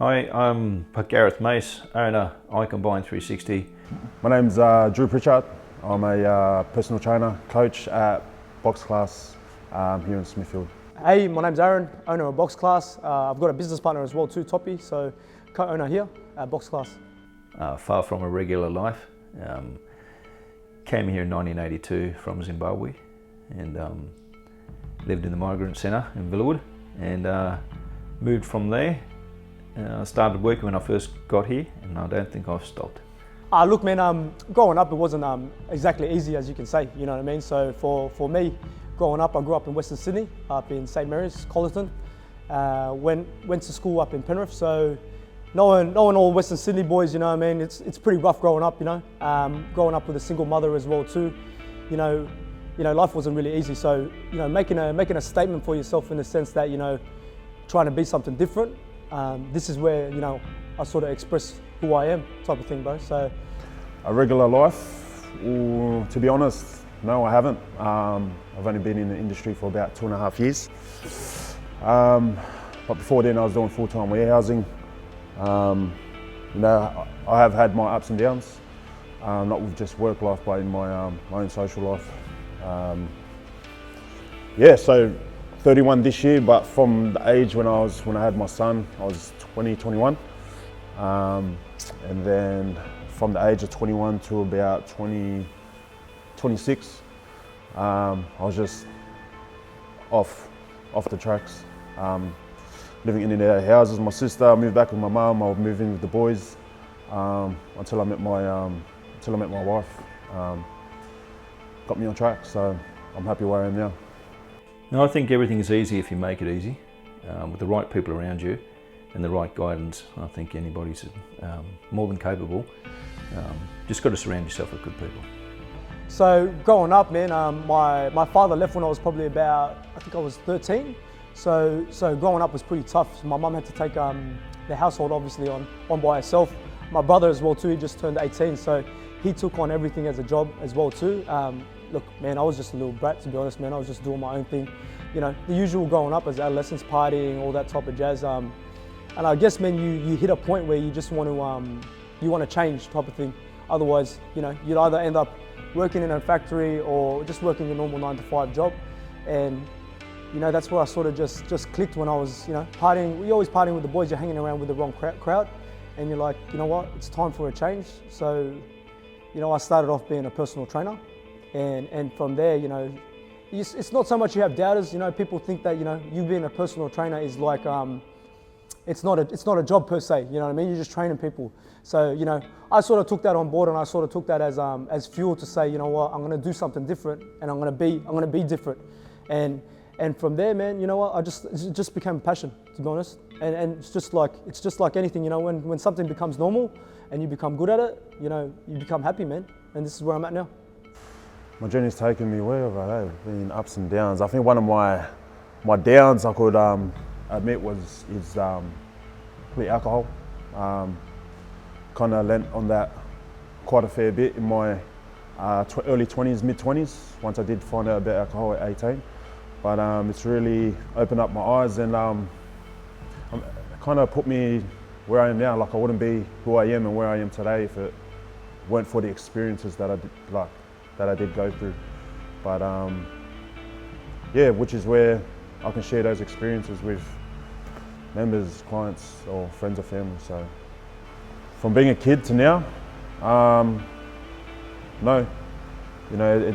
Hi, I'm Gareth Mace, owner iCombine 360. My name's Drew Pritchard. I'm a personal trainer, coach at Box Class here in Smithfield. Hey, my name's Aaron, owner of Box Class. I've got a business partner as well too, Toppy, so co-owner here at Box Class. Far from a regular life. Came here in 1982 from Zimbabwe and lived in the migrant centre in Villawood and moved from there. I started working when I first got here and I don't think I've stopped. Look man, growing up it wasn't exactly easy as you can say, you know what I mean? So for me, growing up, I grew up in Western Sydney, up in St Mary's, Colleton. Went to school up in Penrith, so knowing all Western Sydney boys, you know what I mean, it's pretty rough growing up, you know. Growing up with a single mother as well too, you know, life wasn't really easy. So, you know, making a statement for yourself in the sense that, you know, trying to be something different. This is where, you know, I sort of express who I am type of thing, bro. So, a regular life, to be honest, no, I haven't. I've only been in the industry for about 2.5 years. But before then I was doing full-time warehousing. You know, I have had my ups and downs, not with just work life, but in my own social life. Yeah, so 31 this year, but from the age when I had my son, I was 21. And then from the age of 21 to about 26, I was just off the tracks. Living in and out of houses. My sister, I moved back with my mum. I would move in with the boys until I met my wife. Got me on track, so I'm happy where I am now. Now, I think everything is easy if you make it easy, with the right people around you and the right guidance. I think anybody's more than capable. Just got to surround yourself with good people. So growing up, man, my father left when I was probably about, I think I was 13. So growing up was pretty tough. My mum had to take the household obviously on by herself. My brother as well too, he just turned 18, so he took on everything as a job as well too. Look, man, I was just a little brat, to be honest, man. I was just doing my own thing. You know, the usual growing up as adolescents, partying, all that type of jazz. And I guess, man, you hit a point where you just want to change type of thing. Otherwise, you know, you'd either end up working in a factory or just working a normal 9-to-5 job. And you know, that's where I sort of just clicked when I was, you know, partying. You're always partying with the boys, you're hanging around with the wrong crowd. And you're like, you know what, it's time for a change. So, you know, I started off being a personal trainer. And from there, you know, it's not so much you have doubters. You know, people think that, you know, you being a personal trainer is like, it's not a job per se, you know what I mean? You're just training people. So, you know, I sort of took that on board and I sort of took that as fuel to say, you know what, I'm gonna do something different and I'm gonna be different. And from there, man, you know what, it just became a passion, to be honest. And it's just like anything, you know, when something becomes normal and you become good at it, you know, you become happy, man. And this is where I'm at now. My journey's taken me wherever, been ups and downs. I think one of my downs I could admit is probably alcohol. Kind of lent on that quite a fair bit in my early 20s, mid 20s, once I did find out about alcohol at 18. But it's really opened up my eyes and kind of put me where I am now. Like I wouldn't be who I am and where I am today if it weren't for the experiences that I did go through. But yeah, which is where I can share those experiences with members, clients, or friends or family. So from being a kid to now, no. You know,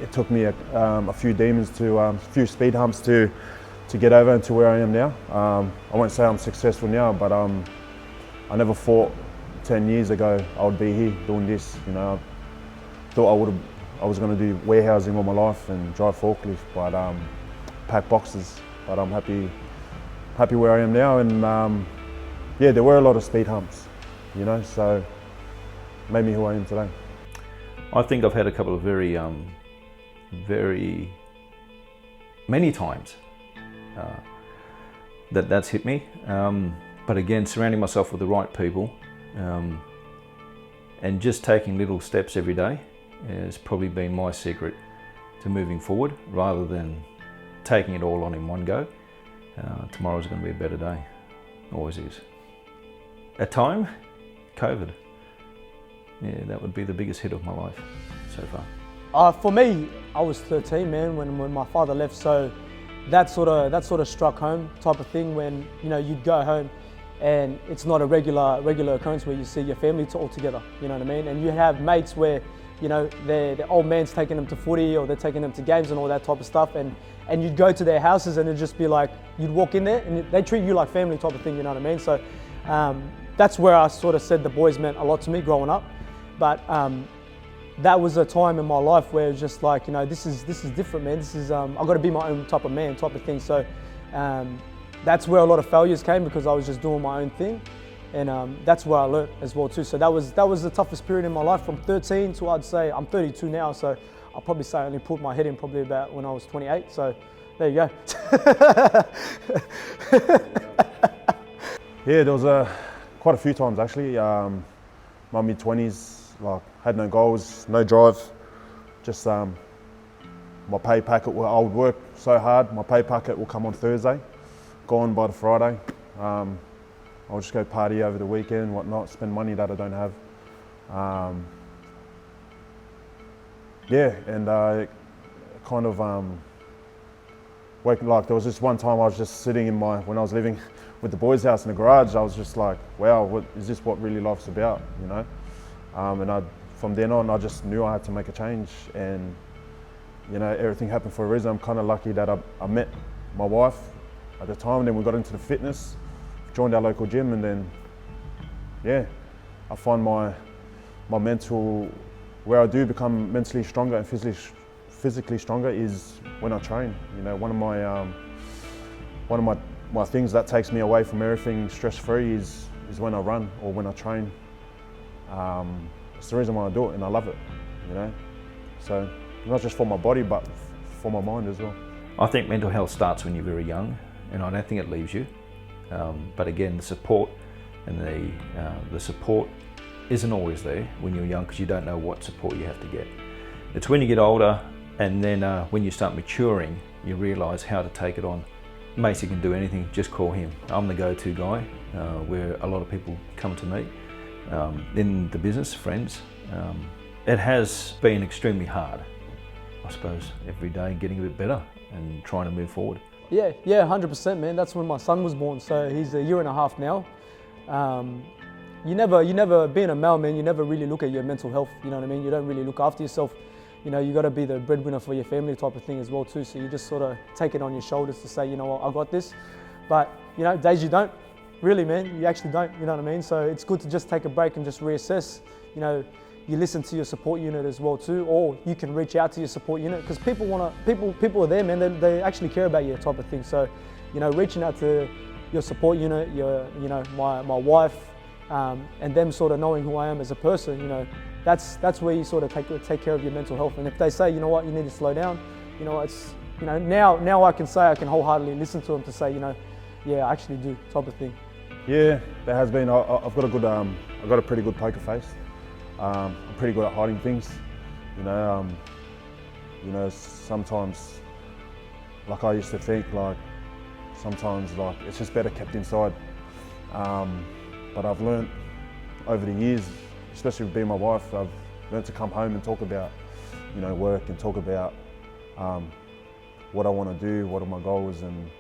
it took me a few demons a few speed humps to get over to where I am now. I won't say I'm successful now, but I never thought 10 years ago I would be here doing this. You know, I thought I was going to do warehousing all my life and drive forklift, but pack boxes. But I'm happy where I am now, and yeah, there were a lot of speed humps, you know, so made me who I am today. I think I've had a couple of very many times that's hit me. But again, surrounding myself with the right people and just taking little steps every day has probably been my secret to moving forward rather than taking it all on in one go. Tomorrow's going to be a better day. Always is. a time, COVID. Yeah, that would be the biggest hit of my life so far. For me, I was 13, man, when my father left. So that sort of struck home, type of thing. When you'd go home, and it's not a regular occurrence where you see your family all together. You know what I mean? And you have mates where their old man's taking them to footy or they're taking them to games and all that type of stuff. And you'd go to their houses and it'd just be like you'd walk in there and they treat you like family type of thing. You know what I mean? So that's where I sort of said the boys meant a lot to me growing up. But that was a time in my life where it was just like, this is different, man. This is I've got to be my own type of man, type of thing. So that's where a lot of failures came, because I was just doing my own thing, and that's where I learnt as well too. So that was the toughest period in my life, from 13 to, I'd say, I'm 32 now. So I'll probably say I only put my head in probably about when I was 28. So there you go. Yeah, there was quite a few times actually. My mid-20s, like, had no goals, no drive. Just my pay packet, I would work so hard, my pay packet will come on Thursday, gone by the Friday. I'll just go party over the weekend, whatnot, spend money that I don't have. Yeah, and kind of like, there was this one time I was just sitting when I was living with the boys' house in the garage, I was just like, wow, is this what really life's about, And from then on, I just knew I had to make a change, and everything happened for a reason. I'm kind of lucky that I met my wife at the time, and then we got into the fitness, joined our local gym, and then, yeah, I find my mental, where I do become mentally stronger and physically stronger is when I train. One of my things that takes me away from everything stress-free is when I run or when I train. It's the reason why I do it, and I love it, So not just for my body, but for my mind as well. I think mental health starts when you're very young, and I don't think it leaves you. But again, the support and the support isn't always there when you're young, because you don't know what support you have to get. It's when you get older, and then when you start maturing, you realise how to take it on. Mace can do anything, just call him. I'm the go-to guy, where a lot of people come to me in the business, friends. It has been extremely hard, I suppose, every day getting a bit better and trying to move forward. Yeah, 100%, man. That's when my son was born, so he's a year and a half now. You never, being a male, man, you never really look at your mental health, you know what I mean? You don't really look after yourself. You got to be the breadwinner for your family type of thing as well too. So you just sort of take it on your shoulders to say, you know what, I got this. But, days you don't, really, man, you actually don't, you know what I mean? So it's good to just take a break and just reassess. You listen to your support unit as well too, or you can reach out to your support unit, because people are there, man. They actually care about you, type of thing. So, reaching out to your support unit, my wife, and them sort of knowing who I am as a person, that's where you sort of take care of your mental health. And if they say, you know what, you need to slow down, it's now I can say, I can wholeheartedly listen to them to say, yeah, I actually do, type of thing. Yeah, there has been. I've got a pretty good poker face. I'm pretty good at hiding things. Sometimes, like, I used to think, like, sometimes, like, it's just better kept inside. But I've learned over the years, especially with being my wife, I've learned to come home and talk about, work, and talk about what I want to do, what are my goals, and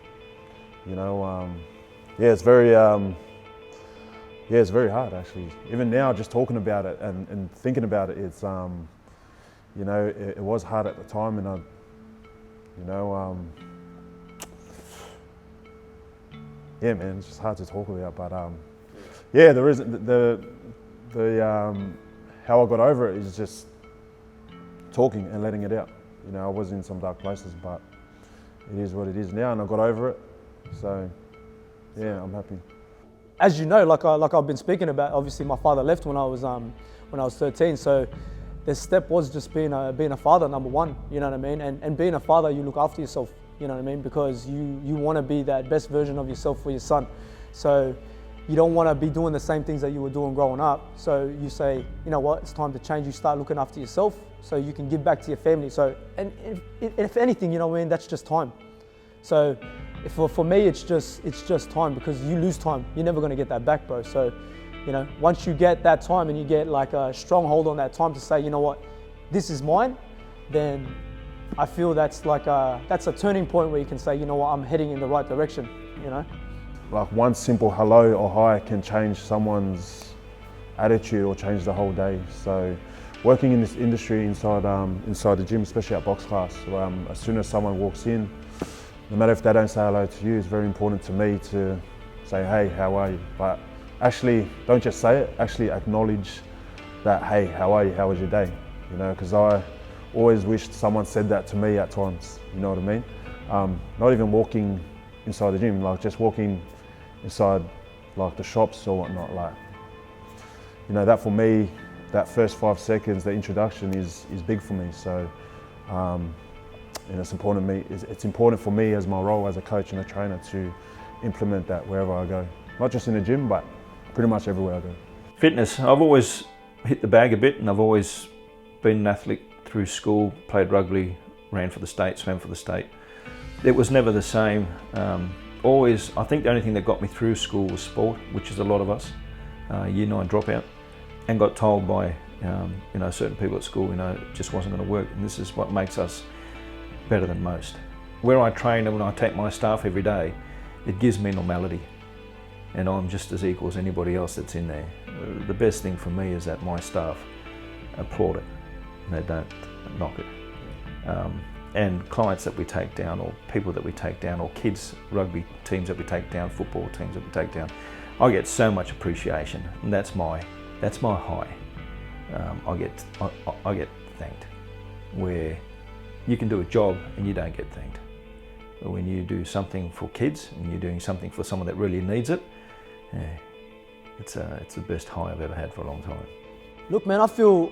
it's very hard actually. Even now, just talking about it and thinking about it, it's it was hard at the time, and yeah, man, it's just hard to talk about. But yeah, there isn't the how I got over it is just talking and letting it out. I was in some dark places, but it is what it is now, and I got over it. So yeah, I'm happy. As you know, like I've been speaking about, obviously my father left when I was 13. So the step was just being a father, number one. You know what I mean? And being a father, you look after yourself. You know what I mean? Because you want to be that best version of yourself for your son. So you don't want to be doing the same things that you were doing growing up. So you say, you know what, it's time to change. You start looking after yourself so you can give back to your family. So, and if anything, you know what I mean, that's just time. So for me, it's just time, because you lose time. You're never going to get that back, bro. So You know, once you get that time and you get like a strong hold on that time to say, you know what, this is mine, then I feel that's a turning point where you can say, you know what, I'm heading in the right direction, you know. Like one simple hello or hi can change someone's attitude or change the whole day. So working in this industry inside the gym, especially at box class, as soon as someone walks in, no matter if they don't say hello to you, it's very important to me to say, hey, how are you? But actually, don't just say it, actually acknowledge that, hey, how are you? How was your day? You know, because I always wished someone said that to me at times, you know what I mean? Not even walking inside the gym, like just walking inside like the shops or whatnot, like, you know, that for me, that first 5 seconds, the introduction is big for me. So, and it's important for me as my role as a coach and a trainer to implement that wherever I go. Not just in the gym, but pretty much everywhere I go. Fitness, I've always hit the bag a bit, and I've always been an athlete through school, played rugby, ran for the state, swam for the state. It was never the same. I think the only thing that got me through school was sport, which is a lot of us, year 9 dropout, and got told by you know, certain people at school, you know, it just wasn't going to work, and this is what makes us better than most. Where I train and when I take my staff every day, it gives me normality, and I'm just as equal as anybody else that's in there. The best thing for me is that my staff applaud it, and they don't knock it. And clients that we take down, or people that we take down, or kids rugby teams that we take down, football teams that we take down, I get so much appreciation, and that's my high. I get thanked. Where you can do a job and you don't get thanked. But when you do something for kids and you're doing something for someone that really needs it, it's the best high I've ever had for a long time. Look, man, I feel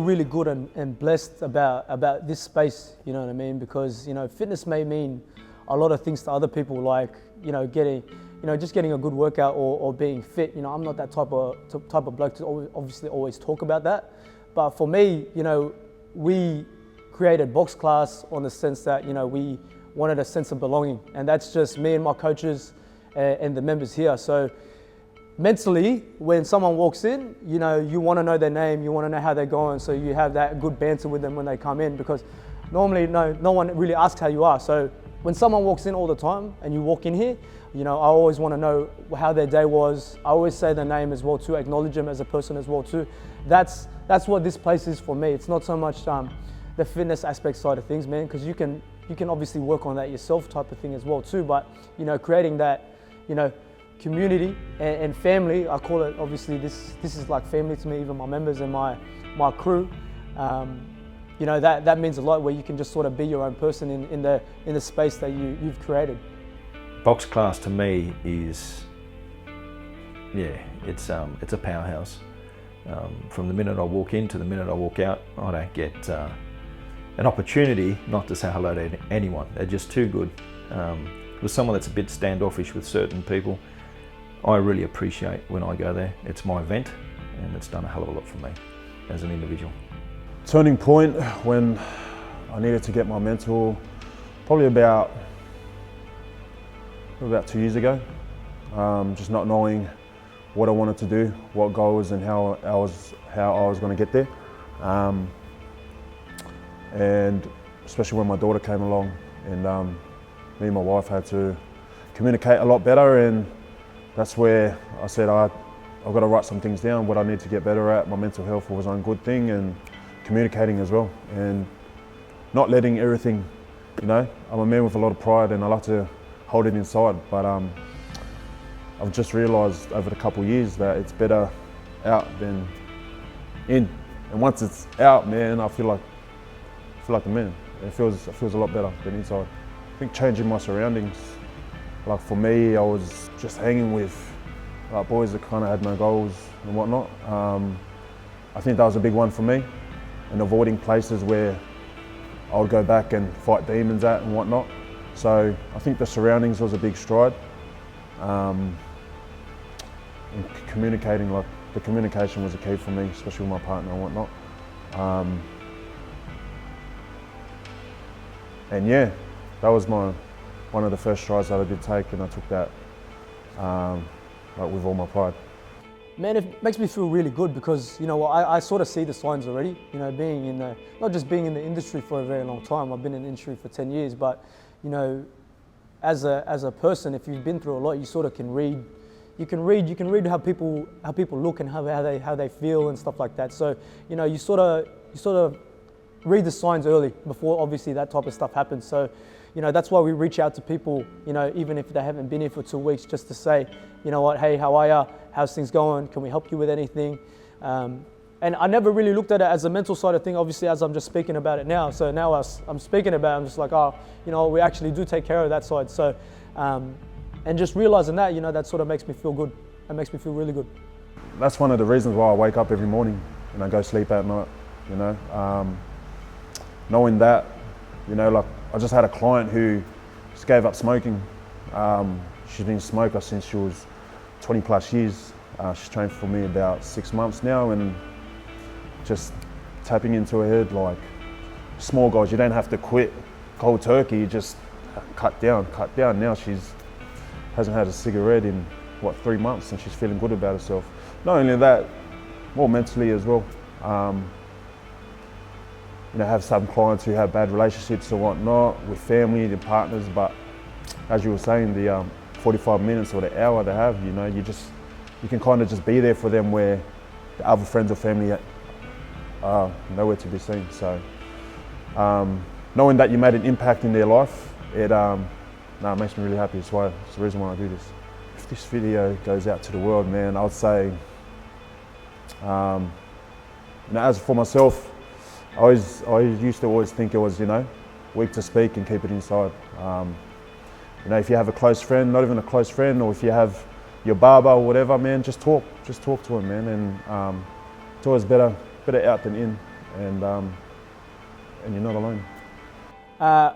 really good and blessed about this space. You know what I mean? Because, you know, fitness may mean a lot of things to other people, like, you know, just getting a good workout or being fit. You know, I'm not that type of bloke to always talk about that. But for me, you know, we created box class on the sense that, you know, we wanted a sense of belonging, and that's just me and my coaches and the members here. So mentally, when someone walks in, you know, you want to know their name, you want to know how they're going, so you have that good banter with them when they come in, because normally no one really asks how you are. So when someone walks in all the time and you walk in here, you know, I always want to know how their day was. I always say their name as well too, acknowledge them as a person as well too. That's what this place is for me. It's not so much the fitness aspect side of things, man, because you can obviously work on that yourself type of thing as well too. But, you know, creating that, you know, community and family, I call it, obviously this is like family to me, even my members and my crew. You know, that means a lot, where you can just sort of be your own person in the space that you've created. Box class to me is, yeah, it's a powerhouse. From the minute I walk in to the minute I walk out, I don't get an opportunity not to say hello to anyone. They're just too good. With someone that's a bit standoffish with certain people, I really appreciate when I go there. It's my event, and it's done a hell of a lot for me as an individual. Turning point when I needed to get my mental, probably about 2 years ago. Just not knowing what I wanted to do, what goals, and how I was going to get there. And especially when my daughter came along, and me and my wife had to communicate a lot better, and that's where I said I've got to write some things down, what I need to get better at. My mental health was one good thing, and communicating as well, and not letting everything, you know, I'm a man with a lot of pride and I like to hold it inside, but I've just realised over the couple of years that it's better out than in. And once it's out, man, I feel like a man. It feels a lot better than inside. I think changing my surroundings, like for me, I was just hanging with boys that kind of had no goals and whatnot. I think that was a big one for me, and avoiding places where I would go back and fight demons at and whatnot. So I think the surroundings was a big stride. And communicating, like the communication was a key for me, especially with my partner and whatnot. And yeah, that was one of the first strides that I did take, and I took that like with all my pride. Man, it makes me feel really good because, you know, I sort of see the signs already, you know, being in the, not just being in the industry for a very long time. I've been in the industry for 10 years, but, you know, as a person, if you've been through a lot, you sort of can read. You can read how people look and how they feel and stuff like that. So, you know, you sort of read the signs early before obviously that type of stuff happens. So, you know, that's why we reach out to people, you know, even if they haven't been here for 2 weeks, just to say, you know what, hey, how are ya? How's things going? Can we help you with anything? And I never really looked at it as a mental side of thing, obviously, as I'm just speaking about it now. So now I'm speaking about it, I'm just like, oh, you know, we actually do take care of that side. So, and just realizing that, you know, that sort of makes me feel good. It makes me feel really good. That's one of the reasons why I wake up every morning and I go sleep at night, you know. Knowing that, you know, like I just had a client who just gave up smoking. She's been a smoker since she was 20 plus years. She's trained for me about 6 months now, and just tapping into her head, like, small goals, you don't have to quit cold turkey, you just cut down. Now she's hasn't had a cigarette in, 3 months, and she's feeling good about herself. Not only that, more mentally as well. You know, have some clients who have bad relationships or whatnot with family and partners, but as you were saying, the 45 minutes or the hour they have, you know, you can kind of just be there for them where the other friends or family are nowhere to be seen. So knowing that you made an impact in their life, it makes me really happy. It's the reason why I do this. If this video goes out to the world, man, I would say, you know, as for myself, I used to always think it was, you know, weak to speak and keep it inside. You know, if you have a close friend, not even a close friend, or if you have your barber or whatever, man, just talk to him, man. And it's always better out than in, and you're not alone.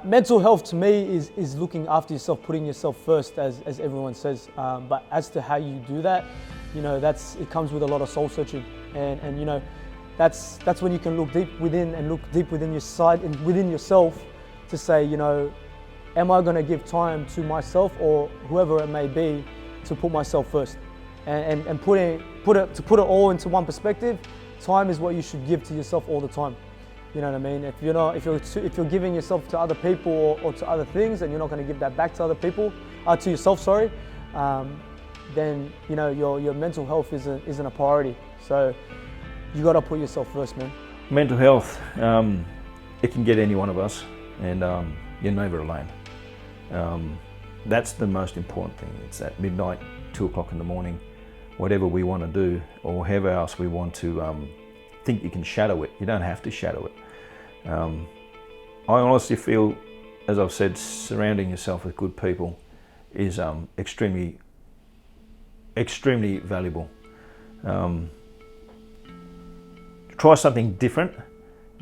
Mental health to me is looking after yourself, putting yourself first, as everyone says. But as to how you do that, you know, it comes with a lot of soul searching, and you know, that's when you can look deep within and look deep within your side and within yourself to say, you know, am I going to give time to myself or whoever it may be to put myself first, and to put it all into one perspective. Time is what you should give to yourself all the time. You know what I mean? If you're giving yourself to other people or to other things, and you're not going to give that back to other people, to yourself, sorry, then you know your mental health isn't a priority. So you got to put yourself first, man. Mental health, it can get any one of us, and you're never alone. That's the most important thing. It's at midnight, 2 o'clock in the morning, whatever we want to do or however else we want to think you can shadow it. You don't have to shadow it. I honestly feel, as I've said, surrounding yourself with good people is extremely valuable. Try something different.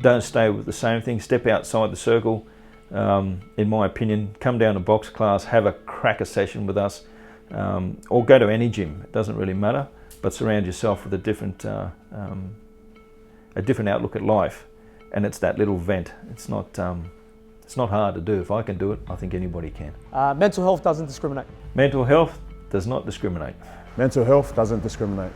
Don't stay with the same thing. Step outside the circle. In my opinion, come down to box class, have a cracker session with us, or go to any gym. It doesn't really matter, but surround yourself with a different outlook at life, and it's that little vent. It's not hard to do. If I can do it, I think anybody can. Mental health doesn't discriminate. Mental health does not discriminate. Mental health doesn't discriminate.